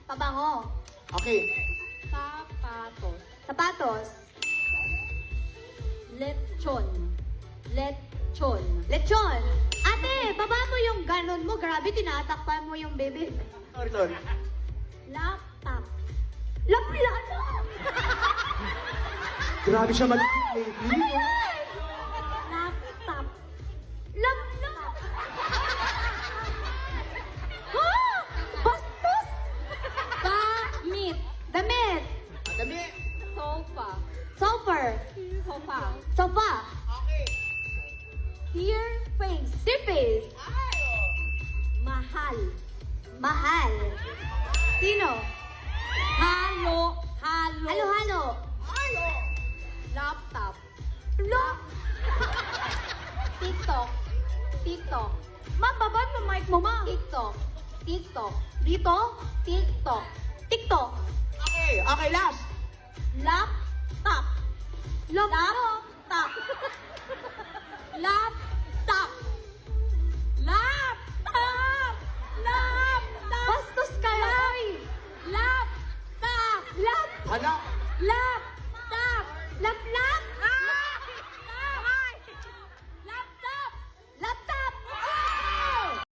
Pabango. Okay. Sapatos. Sapatos. Lechon. Lechon. Lechon. Ate, baba mo yung ganon mo. Grabe, tinatakpan mo yung baby. Sorry. Laptop. Laplano! Grabe siya mag-lately. Laptop. Laplap! Ah! Bastos! Damit. Damit. Dami. Sofa. Sofa. Sofa. Sofa. Okay. Dear face. Surface. Mahal. Mahal. Sino? Halo. Halo. Halo-halo. Laptop. Lo. TikTok. TikTok. Ma'am, babaan mo mic mo, ma'am. TikTok. TikTok. Dito? TikTok. TikTok. Okay. Okay, last. Laptop. Laptop. Laptop. Laptop.